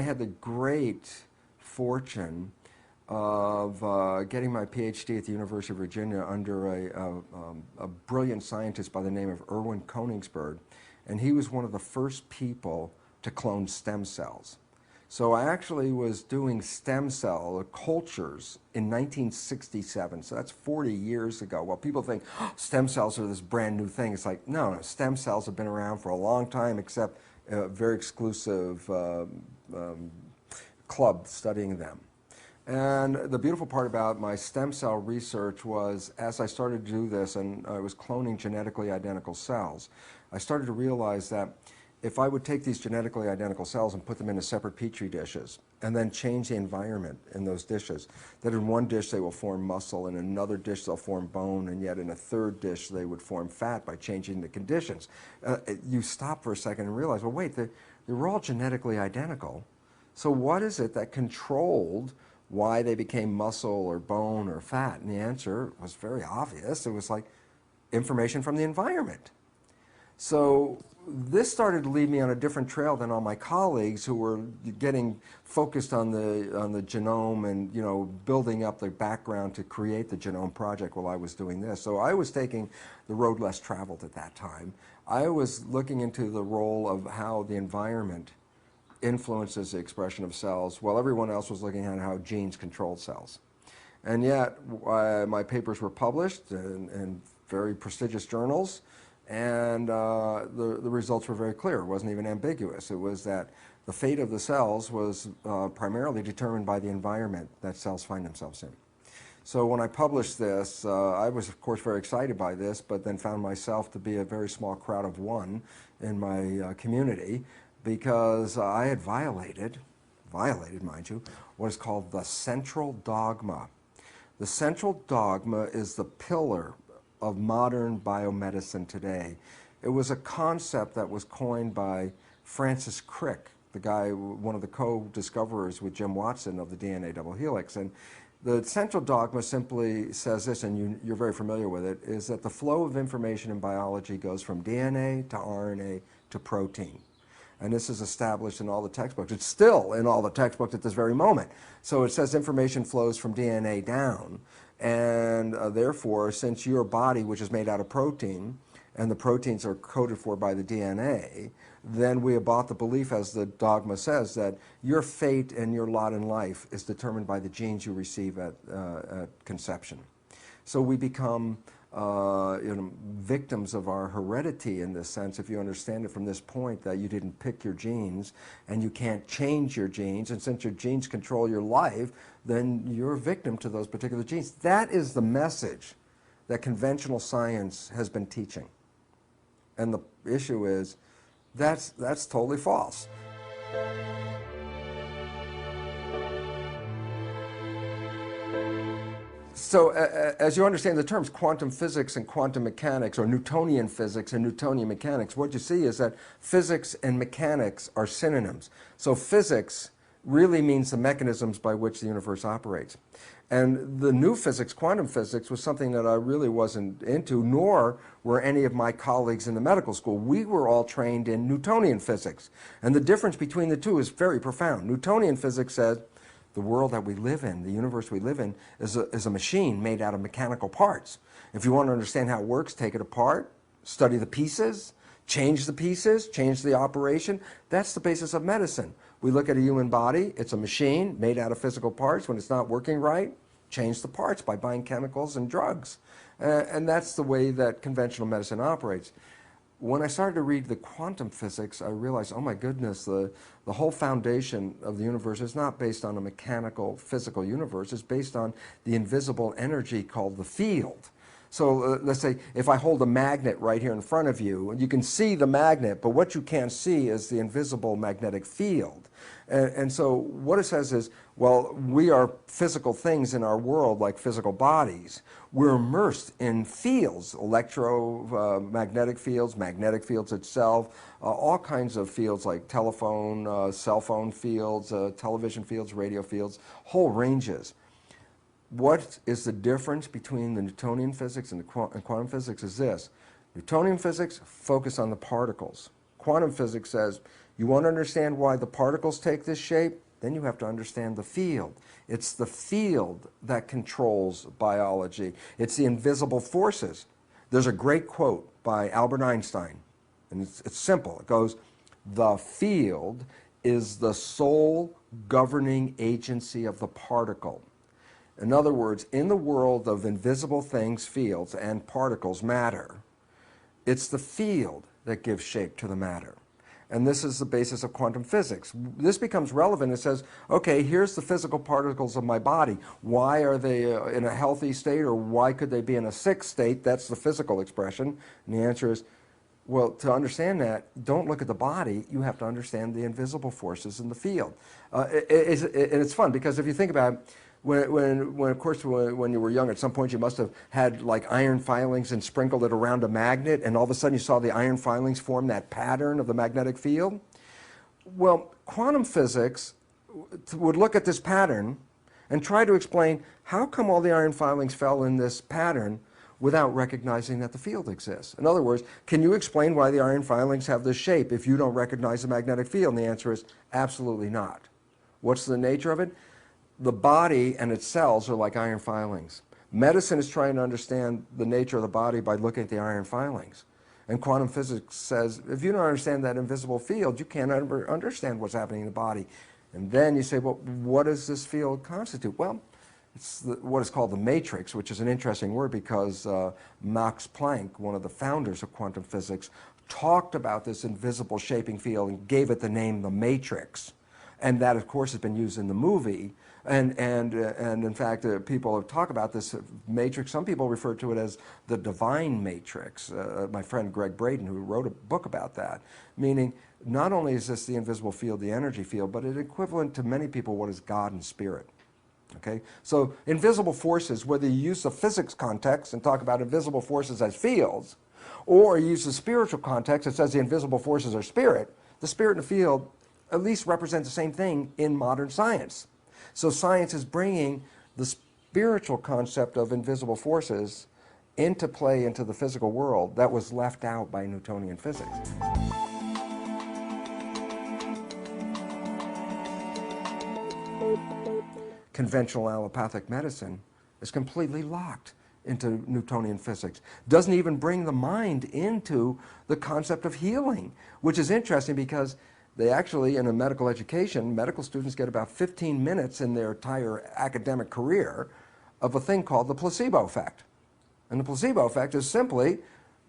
had the great fortune of getting my PhD at the University of Virginia under a brilliant scientist by the name of Erwin Koenigsberg, and he was one of the first people to clone stem cells. So I actually was doing stem cell cultures in 1967, so that's 40 years ago. Well, people think, oh, stem cells are this brand new thing. It's like, no, stem cells have been around for a long time, except a very exclusive club studying them. And the beautiful part about my stem cell research was, as I started to do this and I was cloning genetically identical cells, I started to realize that if I would take these genetically identical cells and put them into separate petri dishes and then change the environment in those dishes, that in one dish they will form muscle, in another dish they'll form bone, and yet in a third dish they would form fat by changing the conditions. You stop for a second and realize, well, wait, they were all genetically identical. So what is it that controlled why they became muscle or bone or fat? And the answer was very obvious. It was like information from the environment. So this started to lead me on a different trail than all my colleagues who were getting focused on the genome and, you know, building up the background to create the genome project while I was doing this. So I was taking the road less traveled at that time. I was looking into the role of how the environment influences the expression of cells, while everyone else was looking at how genes control cells. And yet my papers were published in very prestigious journals, and the results were very clear. It wasn't even ambiguous. It was that the fate of the cells was primarily determined by the environment that cells find themselves in. So when I published this, I was of course very excited by this, but then found myself to be a very small crowd of one in my community, because I had violated, mind you, what is called the central dogma. The central dogma is the pillar of modern biomedicine today. It was a concept that was coined by Francis Crick, the guy, one of the co-discoverers with Jim Watson of the DNA double helix. And the central dogma simply says this, and you're very familiar with it, is that the flow of information in biology goes from DNA to RNA to protein. And this is established in all the textbooks. It's still in all the textbooks at this very moment. So it says information flows from DNA down. And therefore, since your body, which is made out of protein, and the proteins are coded for by the DNA, then we have bought the belief, as the dogma says, that your fate and your lot in life is determined by the genes you receive at conception. So we become victims of our heredity in this sense, if you understand it from this point, that you didn't pick your genes and you can't change your genes, and since your genes control your life, then you're a victim to those particular genes. That is the message that conventional science has been teaching. And the issue is, that's totally false. So as you understand the terms quantum physics and quantum mechanics, or Newtonian physics and Newtonian mechanics, what you see is that physics and mechanics are synonyms. So physics really means the mechanisms by which the universe operates. And the new physics, quantum physics, was something that I really wasn't into, nor were any of my colleagues in the medical school. We were all trained in Newtonian physics. And the difference between the two is very profound. Newtonian physics says the world that we live in, the universe we live in, is a machine made out of mechanical parts. If you want to understand how it works, take it apart, study the pieces, change the operation. That's the basis of medicine. We look at a human body, it's a machine made out of physical parts. When it's not working right, change the parts by buying chemicals and drugs. And that's the way that conventional medicine operates. When I started to read the quantum physics, I realized, oh my goodness, the whole foundation of the universe is not based on a mechanical, physical universe. It's based on the invisible energy called the field. So let's say if I hold a magnet right here in front of you, and you can see the magnet, but what you can't see is the invisible magnetic field. And so what it says is, well, we are physical things in our world, like physical bodies. We're immersed in fields, electromagnetic fields, magnetic fields itself, all kinds of fields like telephone, cell phone fields, television fields, radio fields, whole ranges. What is the difference between the Newtonian physics and quantum physics is this. Newtonian physics focus on the particles. quantum physics says, you want to understand why the particles take this shape? Then you have to understand the field. It's the field that controls biology. It's the invisible forces. There's a great quote by Albert Einstein, and it's simple. It goes, the field is the sole governing agency of the particle. In other words, in the world of invisible things, fields, and particles, matter, it's the field that gives shape to the matter. And this is the basis of quantum physics. This becomes relevant. It says, okay, here's the physical particles of my body. Why are they in a healthy state, or why could they be in a sick state? That's the physical expression. And the answer is, well, to understand that, don't look at the body. You have to understand the invisible forces in the field. And it's fun, because if you think about it, of course, when you were young, at some point you must have had like iron filings and sprinkled it around a magnet, and all of a sudden you saw the iron filings form that pattern of the magnetic field. Well, quantum physics would look at this pattern and try to explain how come all the iron filings fell in this pattern without recognizing that the field exists. In other words, can you explain why the iron filings have this shape if you don't recognize the magnetic field? And the answer is absolutely not. What's the nature of it? The body and its cells are like iron filings. Medicine is trying to understand the nature of the body by looking at the iron filings. And quantum physics says, if you don't understand that invisible field, you can't understand what's happening in the body. And then you say, well, what does this field constitute? Well, it's what is called the matrix, which is an interesting word because Max Planck, one of the founders of quantum physics, talked about this invisible shaping field and gave it the name the matrix. And that, of course, has been used in the movie. And in fact, people have talked about this matrix. Some people refer to it as the divine matrix. My friend Greg Braden, who wrote a book about that, meaning not only is this the invisible field, the energy field, but it's equivalent to many people what is God and spirit. Okay? So invisible forces, whether you use the physics context and talk about invisible forces as fields, or you use the spiritual context that says the invisible forces are spirit, the spirit and the field at least represent the same thing in modern science. So science is bringing the spiritual concept of invisible forces into play into the physical world that was left out by Newtonian physics. Conventional allopathic medicine is completely locked into Newtonian physics. Doesn't even bring the mind into the concept of healing, which is interesting because they actually, in a medical education, medical students get about 15 minutes in their entire academic career of a thing called the placebo effect. And the placebo effect is simply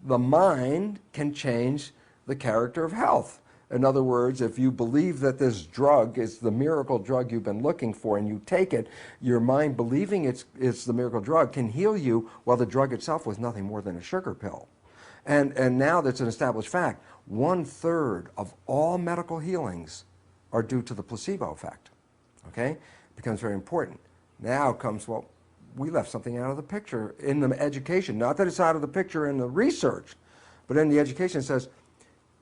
the mind can change the character of health. In other words, if you believe that this drug is the miracle drug you've been looking for and you take it, your mind believing it's the miracle drug can heal you, while the drug itself was nothing more than a sugar pill. And now that's an established fact. 1/3 of all medical healings are due to the placebo effect. Okay? It becomes very important. Now comes, well, we left something out of the picture in the education. Not that it's out of the picture in the research, but in the education it says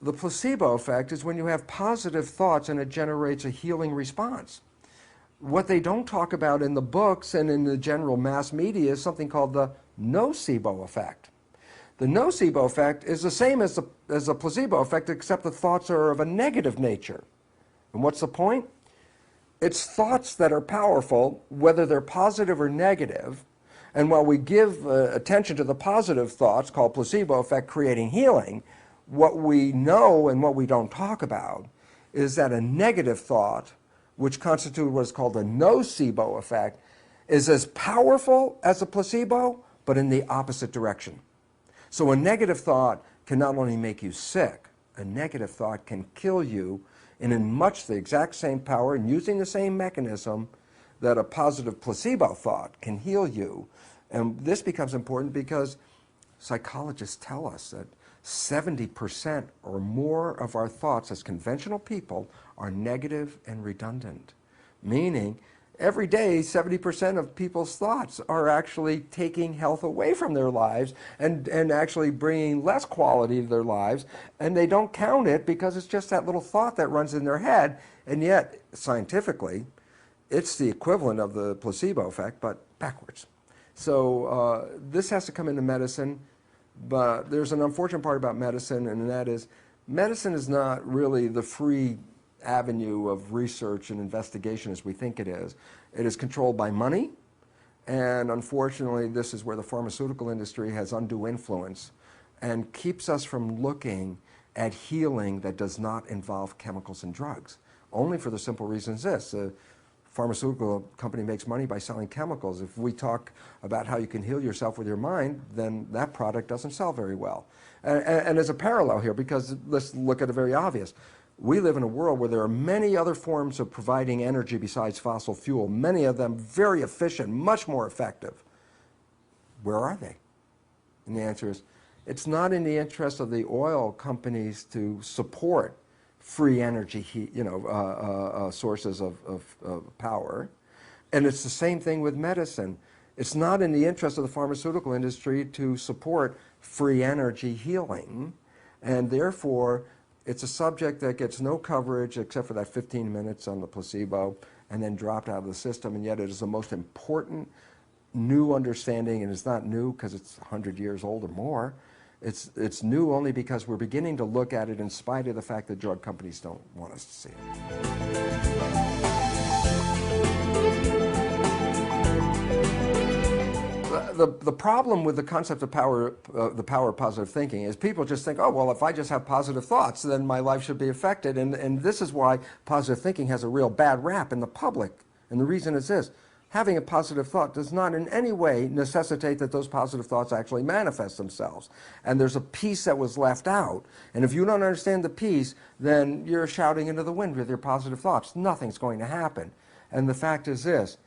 the placebo effect is when you have positive thoughts and it generates a healing response. What they don't talk about in the books and in the general mass media is something called the nocebo effect. The nocebo effect is the same as the placebo effect, except the thoughts are of a negative nature. And what's the point? It's thoughts that are powerful, whether they're positive or negative. And while we give attention to the positive thoughts, called placebo effect, creating healing, what we know and what we don't talk about is that a negative thought, which constitutes what is called a nocebo effect, is as powerful as a placebo, but in the opposite direction. So a negative thought can not only make you sick, a negative thought can kill you, and in much the exact same power and using the same mechanism that a positive placebo thought can heal you. And this becomes important because psychologists tell us that 70% or more of our thoughts as conventional people are negative and redundant, meaning every day, 70% of people's thoughts are actually taking health away from their lives and actually bringing less quality to their lives, and they don't count it because it's just that little thought that runs in their head, and yet, scientifically, it's the equivalent of the placebo effect, but backwards. So this has to come into medicine, but there's an unfortunate part about medicine, and that is medicine is not really the free avenue of research and investigation as we think it is. It is controlled by money, and unfortunately this is where the pharmaceutical industry has undue influence and keeps us from looking at healing that does not involve chemicals and drugs. Only for the simple reasons this: a pharmaceutical company makes money by selling chemicals. If we talk about how you can heal yourself with your mind, then that product doesn't sell very well. And there's a parallel here, because let's look at the very obvious. We live in a world where there are many other forms of providing energy besides fossil fuel, many of them very efficient, much more effective. Where are they? And the answer is, it's not in the interest of the oil companies to support free energy, sources of power. And it's the same thing with medicine. It's not in the interest of the pharmaceutical industry to support free energy healing, and therefore it's a subject that gets no coverage except for that 15 minutes on the placebo and then dropped out of the system, and yet it is the most important new understanding, and it's not new because it's 100 years old or more. It's new only because we're beginning to look at it in spite of the fact that drug companies don't want us to see it. The problem with the concept of power, the power of positive thinking, is people just think, oh, well, if I just have positive thoughts, then my life should be affected. And this is why positive thinking has a real bad rap in the public. And the reason is this: having a positive thought does not in any way necessitate that those positive thoughts actually manifest themselves. And there's a piece that was left out. And if you don't understand the piece, then you're shouting into the wind with your positive thoughts. Nothing's going to happen. And the fact is this: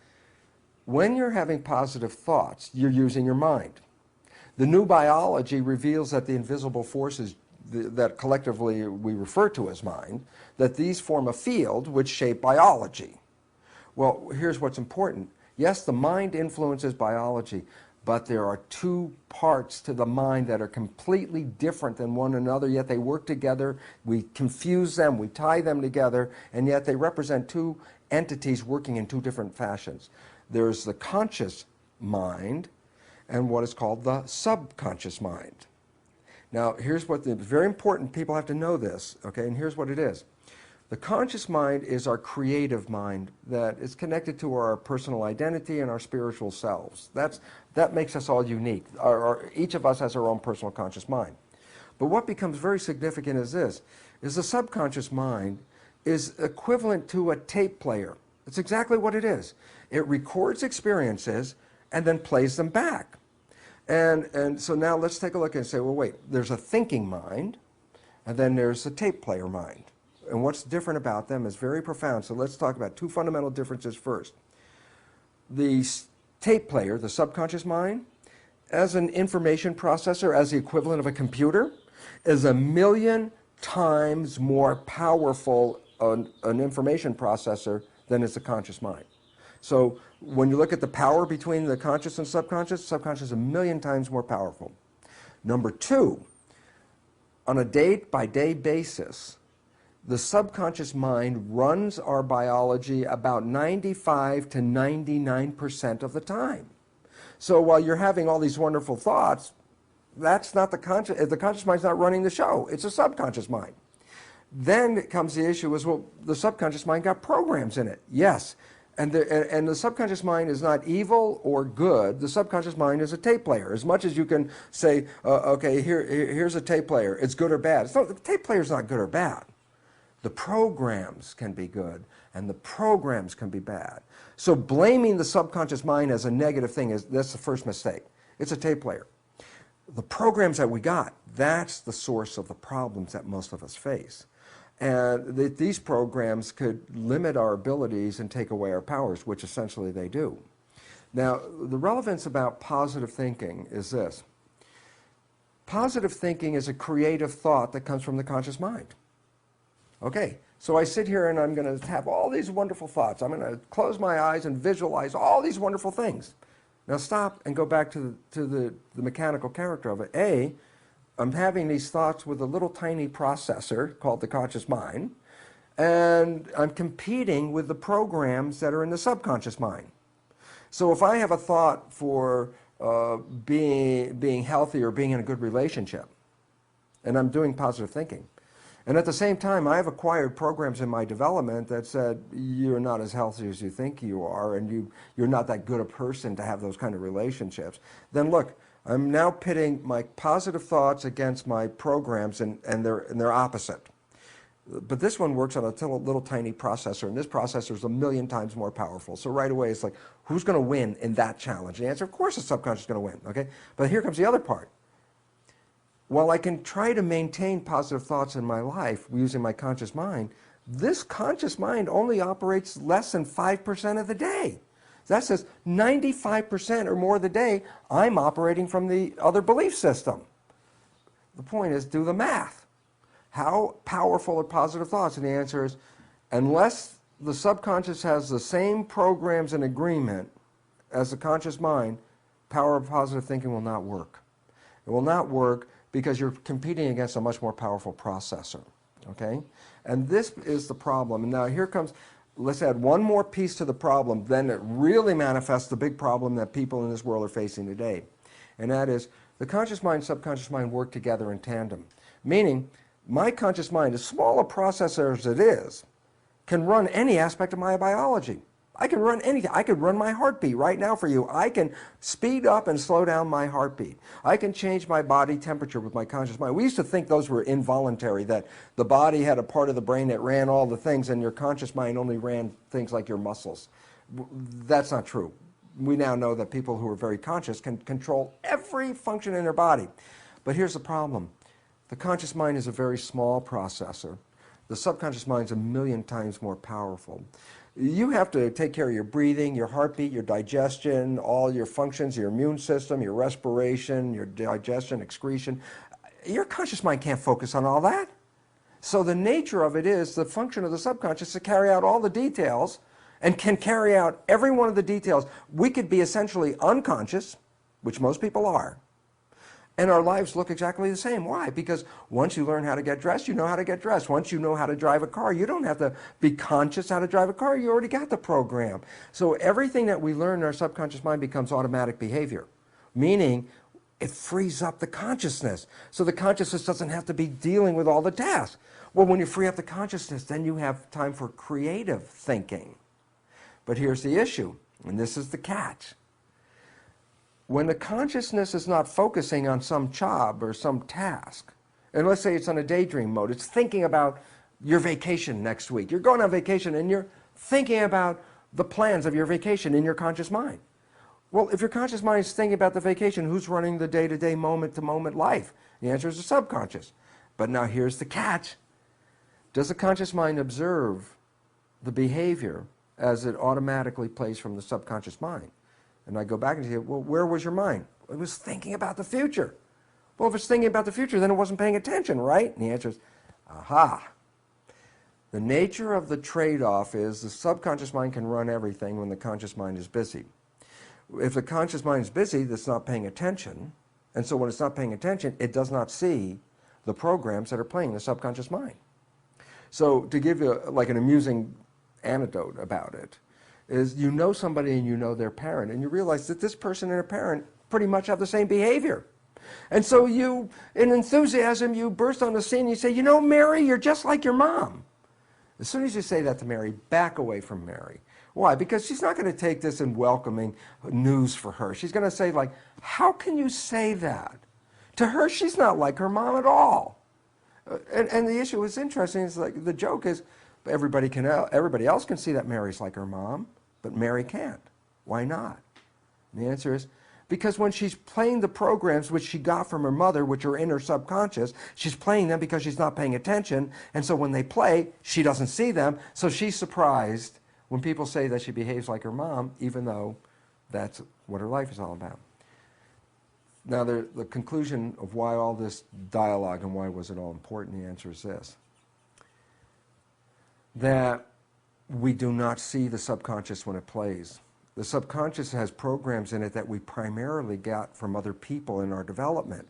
when you're having positive thoughts, you're using your mind. The new biology reveals that the invisible forces that collectively we refer to as mind, that these form a field which shape biology. Well, here's what's important. Yes, the mind influences biology, but there are two parts to the mind that are completely different than one another, yet they work together. We confuse them, we tie them together, and yet they represent two entities working in two different fashions. There's the conscious mind and what is called the subconscious mind. Now, here's what it's very important, people have to know this, okay, and here's what it is. The conscious mind is our creative mind that is connected to our personal identity and our spiritual selves. That makes us all unique. Each of us has our own personal conscious mind. But what becomes very significant is this: is the subconscious mind is equivalent to a tape player. It's exactly what it is. It records experiences and then plays them back. And so now let's take a look and say, well, wait, there's a thinking mind, and then there's a tape player mind. And what's different about them is very profound. So let's talk about two fundamental differences first. The tape player, the subconscious mind, as an information processor, as the equivalent of a computer, is 1,000,000 times more powerful an information processor than is the conscious mind. So when you look at the power between the conscious and subconscious is 1,000,000 times more powerful. Number two, on a day-by-day basis, the subconscious mind runs our biology about 95 to 99% of the time. So while you're having all these wonderful thoughts, that's not the conscious mind's not running the show. It's a subconscious mind. Then comes the issue is, well, the subconscious mind got programs in it. Yes. And the subconscious mind is not evil or good. The subconscious mind is a tape player. As much as you can say, okay, here's a tape player. It's good or bad. The tape player is not good or bad. The programs can be good, and the programs can be bad. So blaming the subconscious mind as a negative thing, that's the first mistake. It's a tape player. The programs that we got, that's the source of the problems that most of us face. And these programs could limit our abilities and take away our powers, which essentially they do. Now, the relevance about positive thinking is this. Positive thinking is a creative thought that comes from the conscious mind. Okay, so I sit here and I'm going to have all these wonderful thoughts. I'm going to close my eyes and visualize all these wonderful things. Now stop and go back to the mechanical character of it. I'm having these thoughts with a little tiny processor called the conscious mind, and I'm competing with the programs that are in the subconscious mind. So if I have a thought for being healthy or being in a good relationship, and I'm doing positive thinking, And at the same time, I have acquired programs in my development that said, you're not as healthy as you think you are, and you're not that good a person to have those kind of relationships. Then look, I'm now pitting my positive thoughts against my programs, and they're opposite. But this one works on a little tiny processor, and this processor is 1,000,000 times more powerful. So right away, it's like, who's going to win in that challenge? The answer, of course, the subconscious is going to win, okay? But here comes the other part. While I can try to maintain positive thoughts in my life using my conscious mind, this conscious mind only operates less than 5% of the day. That says 95% or more of the day, I'm operating from the other belief system. The point is, do the math. How powerful are positive thoughts? And the answer is, unless the subconscious has the same programs in agreement as the conscious mind, power of positive thinking will not work. It will not work because you're competing against a much more powerful processor, okay? And this is the problem. And now here comes, let's add one more piece to the problem, then it really manifests the big problem that people in this world are facing today. And that is, the conscious mind and subconscious mind work together in tandem, meaning my conscious mind, as small a processor as it is, can run any aspect of my biology. I can run anything. I could run my heartbeat right now for you. I can speed up and slow down my heartbeat. I can change my body temperature with my conscious mind. We used to think those were involuntary, that the body had a part of the brain that ran all the things and your conscious mind only ran things like your muscles. That's not true. We now know that people who are very conscious can control every function in their body. But here's the problem. The conscious mind is a very small processor. The subconscious mind is 1,000,000 times more powerful. You have to take care of your breathing, your heartbeat, your digestion, all your functions, your immune system, your respiration, your digestion, excretion. Your conscious mind can't focus on all that. So the nature of it is the function of the subconscious to carry out all the details and can carry out every one of the details. We could be essentially unconscious, which most people are, and our lives look exactly the same. Why? Because once you learn how to get dressed, you know how to get dressed. Once you know how to drive a car, you don't have to be conscious how to drive a car. You already got the program. So everything that we learn in our subconscious mind becomes automatic behavior, meaning it frees up the consciousness. So the consciousness doesn't have to be dealing with all the tasks. Well, when you free up the consciousness, then you have time for creative thinking. But here's the issue, and this is the catch. When the consciousness is not focusing on some job or some task, and let's say it's on a daydream mode, it's thinking about your vacation next week. You're going on vacation and you're thinking about the plans of your vacation in your conscious mind. Well, if your conscious mind is thinking about the vacation, who's running the day-to-day, moment-to-moment life? The answer is the subconscious. But now here's the catch. Does the conscious mind observe the behavior as it automatically plays from the subconscious mind? And I go back and say, well, where was your mind? It was thinking about the future. Well, if it's thinking about the future, then it wasn't paying attention, right? And the answer is, aha. The nature of the trade-off is the subconscious mind can run everything when the conscious mind is busy. If the conscious mind is busy, that's not paying attention. And so when it's not paying attention, it does not see the programs that are playing in the subconscious mind. So to give you like an amusing anecdote about it, is you know somebody and you know their parent, and you realize that this person and their parent pretty much have the same behavior. And so you, in enthusiasm, you burst on the scene and you say, you know, Mary, you're just like your mom. As soon as you say that to Mary, back away from Mary. Why? Because she's not going to take this in welcoming news for her. She's going to say, like, how can you say that? To her, she's not like her mom at all. And the issue is interesting. It's like the joke is everybody else can see that Mary's like her mom, but Mary can't. Why not? And the answer is because when she's playing the programs which she got from her mother, which are in her subconscious, she's playing them because she's not paying attention. And so when they play, she doesn't see them. So she's surprised when people say that she behaves like her mom, even though that's what her life is all about. Now, the conclusion of why all this dialogue and why was it all important, the answer is this. That we do not see the subconscious when it plays. The subconscious has programs in it that we primarily got from other people in our development.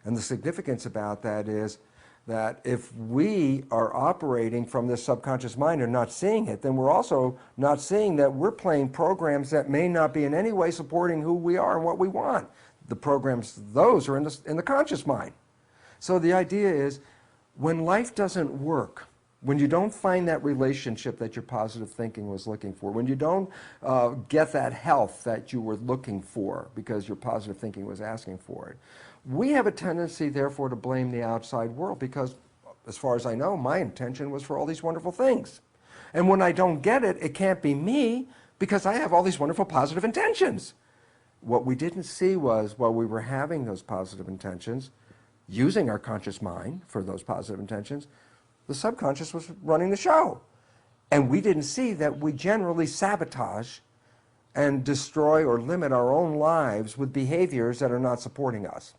And the significance about that is that if we are operating from this subconscious mind and not seeing it, then we're also not seeing that we're playing programs that may not be in any way supporting who we are and what we want. The programs, those are in the conscious mind. So the idea is, When life doesn't work, when you don't find that relationship that your positive thinking was looking for, when you don't get that health that you were looking for because your positive thinking was asking for it, we have a tendency, therefore, to blame the outside world because, as far as I know, my intention was for all these wonderful things. And when I don't get it, it can't be me because I have all these wonderful positive intentions. What we didn't see was, while we were having those positive intentions, using our conscious mind for those positive intentions, the subconscious was running the show. And we didn't see that we generally sabotage and destroy or limit our own lives with behaviors that are not supporting us.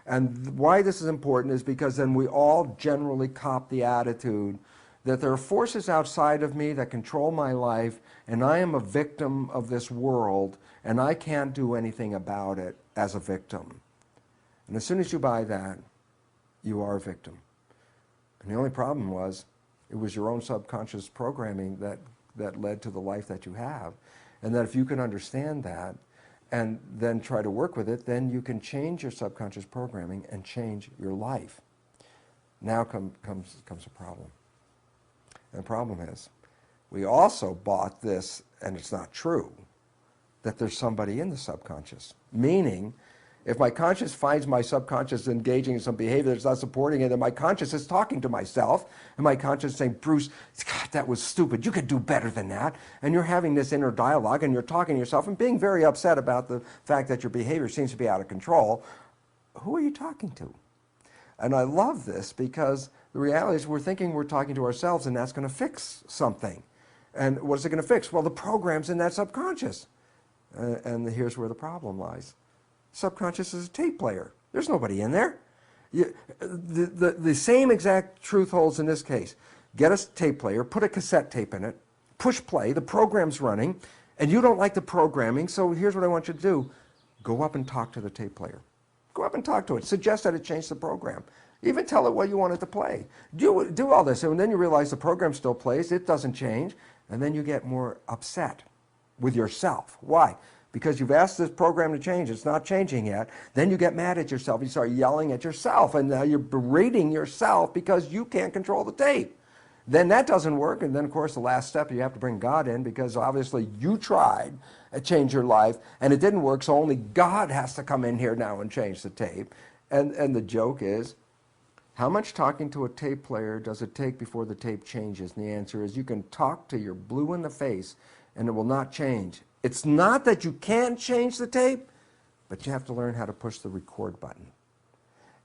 And why this is important is because then we all generally cop the attitude that there are forces outside of me that control my life, and I am a victim of this world, and I can't do anything about it as a victim. And as soon as you buy that, you are a victim. And the only problem was, it was your own subconscious programming that led to the life that you have. And that if you can understand that, and then try to work with it, then you can change your subconscious programming and change your life. Now comes a problem. And the problem is, we also bought this, and it's not true, that there's somebody in the subconscious. Meaning, if my conscious finds my subconscious engaging in some behavior that's not supporting it, then my conscious is talking to myself, and my conscious is saying, Bruce, God, that was stupid. You could do better than that. And you're having this inner dialogue, and you're talking to yourself and being very upset about the fact that your behavior seems to be out of control. Who are you talking to? And I love this because the reality is we're thinking we're talking to ourselves, and that's going to fix something. And what is it going to fix? Well, the program's in that subconscious. And here's where the problem lies. Subconscious is a tape player. There's nobody in there. The same exact truth holds in this case. Get a tape player, put a cassette tape in it, push play, the program's running, and you don't like the programming, so here's what I want you to do. Go up and talk to the tape player. Go up and talk to it. Suggest that it change the program. Even tell it what you want it to play. Do all this, and then you realize the program still plays, it doesn't change, and then you get more upset with yourself. Why? Because you've asked this program to change, it's not changing yet. Then you get mad at yourself, you start yelling at yourself, and now you're berating yourself because you can't control the tape. Then that doesn't work, and then of course the last step, you have to bring God in because obviously you tried to change your life and it didn't work, so only God has to come in here now and change the tape. And the joke is, how much talking to a tape player does it take before the tape changes? And the answer is, you can talk till you're blue in the face and it will not change. It's not that you can't change the tape, but you have to learn how to push the record button.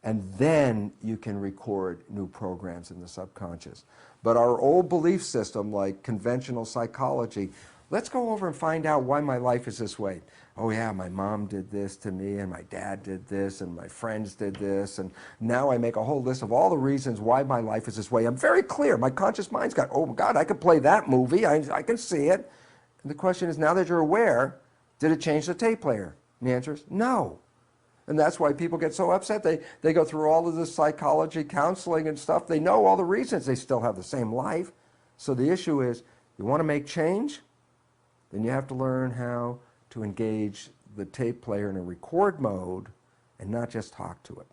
And then you can record new programs in the subconscious. But our old belief system, like conventional psychology, let's go over and find out why my life is this way. Oh yeah, my mom did this to me, and my dad did this, and my friends did this, and now I make a whole list of all the reasons why my life is this way. I'm very clear. My conscious mind's got, oh God, I could play that movie. I can see it. And the question is, now that you're aware, did it change the tape player? And the answer is no. And that's why people get so upset. They go through all of this psychology, counseling and stuff. They know all the reasons. They still have the same life. So the issue is, you want to make change? Then you have to learn how to engage the tape player in a record mode and not just talk to it.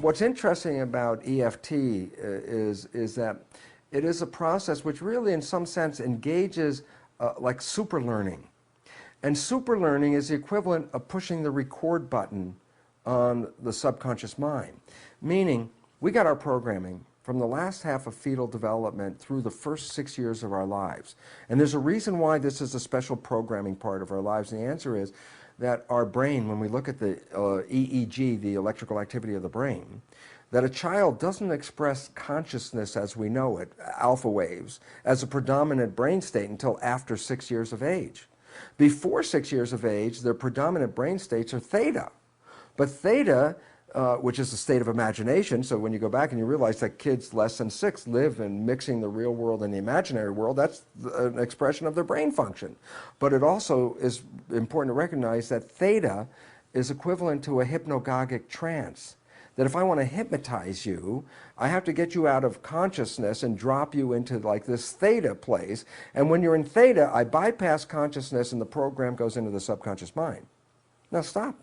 What's interesting about EFT is that it is a process which really in some sense engages like super learning. And super learning is the equivalent of pushing the record button on the subconscious mind. Meaning, we got our programming from the last half of fetal development through the first 6 years of our lives. And there's a reason why this is a special programming part of our lives. And the answer is that our brain, when we look at the EEG, the electrical activity of the brain, that a child doesn't express consciousness as we know it, alpha waves, as a predominant brain state until after 6 years of age. Before 6 years of age, their predominant brain states are theta. But theta, which is a state of imagination, so when you go back and you realize that kids less than 6 live in mixing the real world and the imaginary world, that's an expression of their brain function. But it also is important to recognize that theta is equivalent to a hypnagogic trance. that if I want to hypnotize you, I have to get you out of consciousness and drop you into like this theta place. And when you're in theta, I bypass consciousness and the program goes into the subconscious mind. Now stop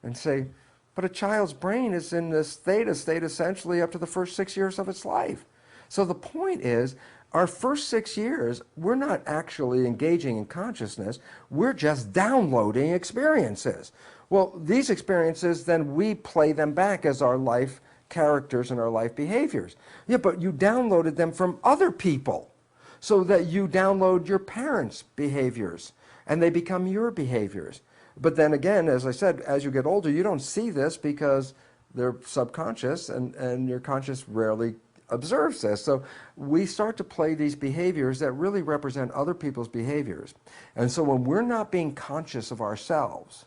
and say, but a child's brain is in this theta state essentially up to the first 6 years of its life. So the point is, our first 6 years, we're not actually engaging in consciousness, we're just downloading experiences. Well, these experiences, then we play them back as our life characters and our life behaviors. Yeah, but you downloaded them from other people, so that you download your parents' behaviors, and they become your behaviors. But then again, as I said, as you get older, you don't see this because they're subconscious, and your conscious rarely observes this. So we start to play these behaviors that really represent other people's behaviors. And so when we're not being conscious of ourselves,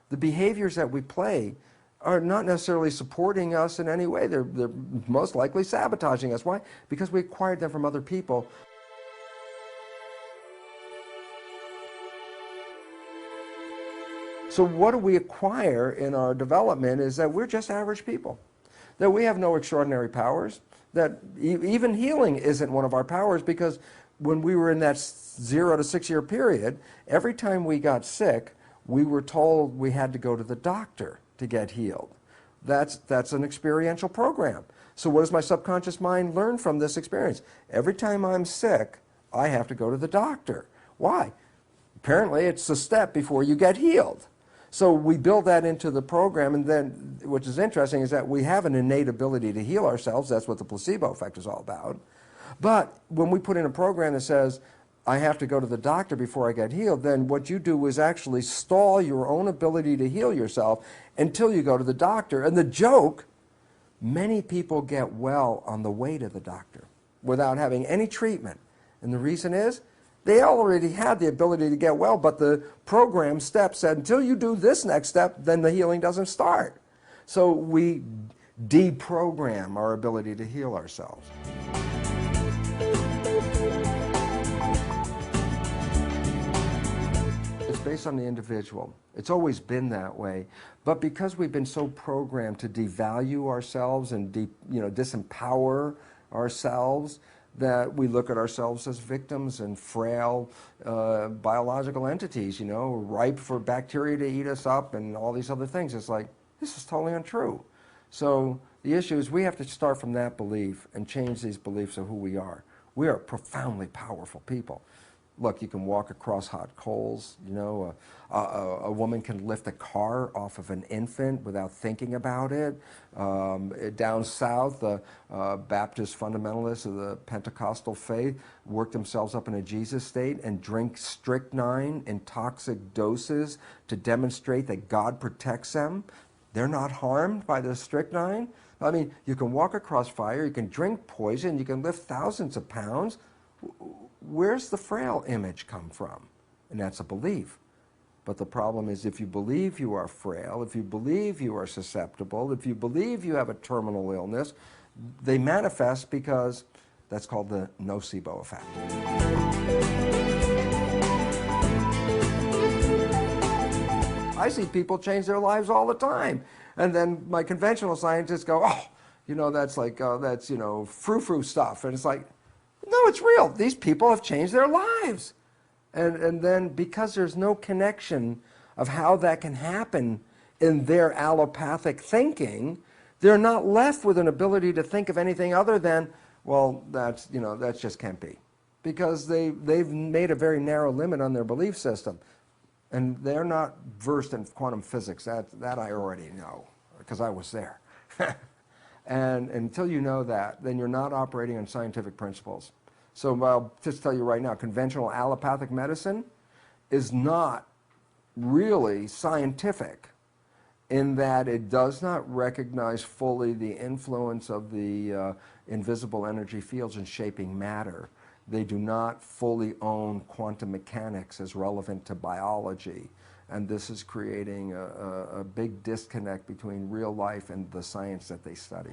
the behaviors that we play are not necessarily supporting us in any way. They're most likely sabotaging us. Why? Because we acquired them from other people. So what do we acquire in our development is that we're just average people, that we have no extraordinary powers, that even healing isn't one of our powers, because when we were in that 0 to 6 year period, every time we got sick, we were told we had to go to the doctor to get healed. That's an experiential program. So what does my subconscious mind learn from this experience? Every time I'm sick, I have to go to the doctor. Why? Apparently it's a step before you get healed. So we build that into the program, and then, which is interesting, is that we have an innate ability to heal ourselves. That's what the placebo effect is all about. But when we put in a program that says, I have to go to the doctor before I get healed, then what you do is actually stall your own ability to heal yourself until you go to the doctor. And the joke, many people get well on the way to the doctor without having any treatment. And the reason is, they already had the ability to get well, but the program step said, until you do this next step, then the healing doesn't start. So we deprogram our ability to heal ourselves. It's based on the individual. It's always been that way. But because we've been so programmed to devalue ourselves and disempower ourselves, that we look at ourselves as victims and frail biological entities, ripe for bacteria to eat us up and all these other things. It's like, this is totally untrue. So the issue is we have to start from that belief and change these beliefs of who we are. We are profoundly powerful people. Look, you can walk across hot coals, a woman can lift a car off of an infant without thinking about it. Down south, the Baptist fundamentalists of the Pentecostal faith work themselves up in a Jesus state and drink strychnine in toxic doses to demonstrate that God protects them. They're not harmed by the strychnine. I mean, you can walk across fire, you can drink poison, you can lift thousands of pounds. Where's the frail image come from? And that's a belief. But the problem is, if you believe you are frail, if you believe you are susceptible, if you believe you have a terminal illness, they manifest because that's called the nocebo effect. I see people change their lives all the time. And then my conventional scientists go, oh, that's like, frou-frou stuff. And it's like, no, it's real. These people have changed their lives. And then because there's no connection of how that can happen in their allopathic thinking, they're not left with an ability to think of anything other than, well, that just can't be. Because they've made a very narrow limit on their belief system. And they're not versed in quantum physics. That I already know, because I was there. And until you know that, then you're not operating on scientific principles. So I'll just tell you right now, conventional allopathic medicine is not really scientific in that it does not recognize fully the influence of the invisible energy fields in shaping matter. They do not fully own quantum mechanics as relevant to biology. And this is creating a big disconnect between real life and the science that they study.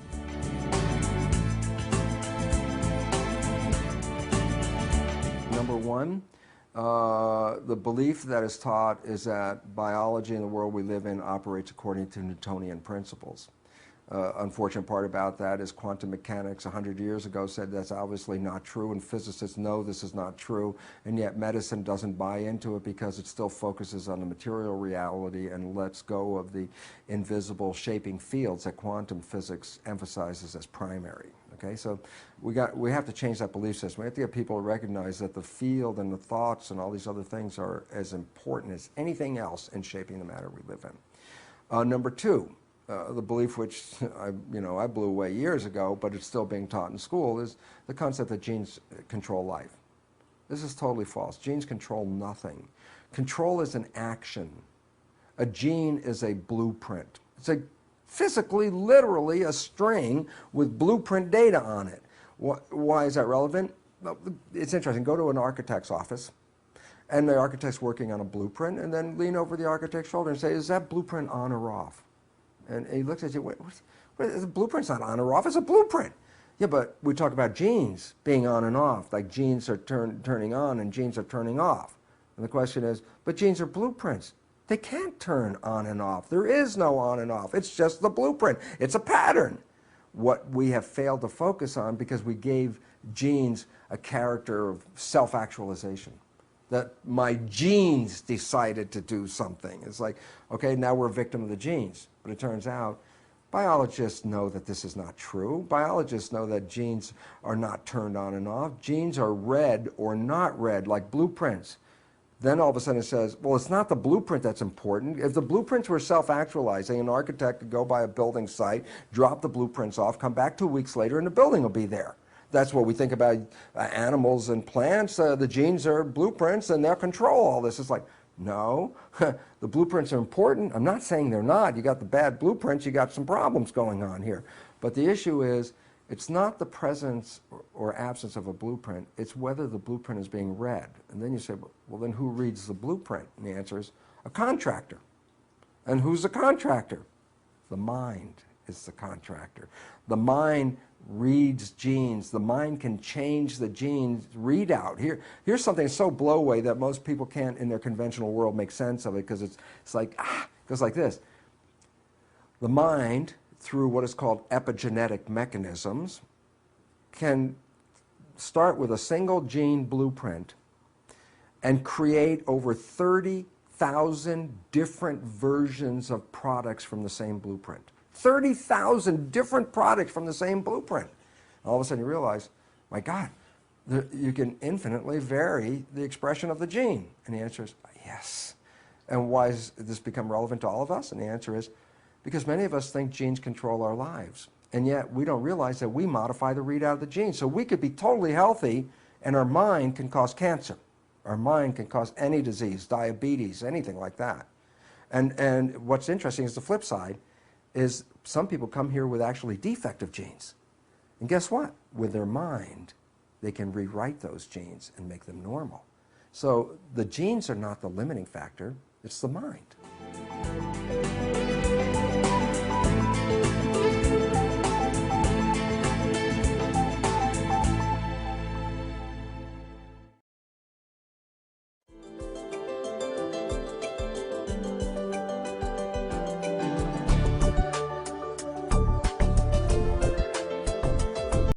Number one, the belief that is taught is that biology in the world we live in operates according to Newtonian principles. Unfortunate part about that is quantum mechanics 100 years ago said that's obviously not true, and physicists know this is not true, and yet medicine doesn't buy into it because it still focuses on the material reality and lets go of the invisible shaping fields that quantum physics emphasizes as primary. Okay, so we have to change that belief system. We have to get people to recognize that the field and the thoughts and all these other things are as important as anything else in shaping the matter we live in. Number two, the belief which I blew away years ago, but it's still being taught in school, is the concept that genes control life. This is totally false. Genes control nothing. Control is an action. A gene is a blueprint. It's a physically, literally a string with blueprint data on it. Why is that relevant? It's interesting. Go to an architect's office, and the architect's working on a blueprint, and then lean over the architect's shoulder and say, is that blueprint on or off? And he looks at you, the blueprint's not on or off, it's a blueprint. Yeah, but we talk about genes being on and off, like genes are turning on and genes are turning off. And the question is, but genes are blueprints. They can't turn on and off. There is no on and off. It's just the blueprint. It's a pattern. What we have failed to focus on because we gave genes a character of self-actualization. That my genes decided to do something. It's like, okay, now we're a victim of the genes. But it turns out biologists know that this is not true. Biologists know that genes are not turned on and off. Genes are read or not read, like blueprints. Then all of a sudden it says, well, it's not the blueprint that's important. If the blueprints were self-actualizing, an architect could go by a building site, drop the blueprints off, come back 2 weeks later, and the building will be there. That's what we think about animals and plants. The genes are blueprints and they'll control all this. It's like, no, the blueprints are important. I'm not saying they're not. You got the bad blueprints, you got some problems going on here. But the issue is, it's not the presence or absence of a blueprint, it's whether the blueprint is being read. And then you say, well, then who reads the blueprint? And the answer is a contractor. And who's the contractor? The mind is the contractor. The mind reads genes. The mind can change the genes readout. Here's something so blow away that most people can't in their conventional world make sense of it, because it's like, it goes like this. The mind, through what is called epigenetic mechanisms, can start with a single gene blueprint and create over 30,000 different versions of products from the same blueprint. 30,000 different products from the same blueprint. All of a sudden you realize, my God, you can infinitely vary the expression of the gene. And the answer is yes. And why has this become relevant to all of us? And the answer is because many of us think genes control our lives. And yet we don't realize that we modify the readout of the gene. So we could be totally healthy and our mind can cause cancer. Our mind can cause any disease, diabetes, anything like that. And what's interesting is the flip side is some people come here with actually defective genes. And guess what? With their mind, they can rewrite those genes and make them normal. So the genes are not the limiting factor, it's the mind.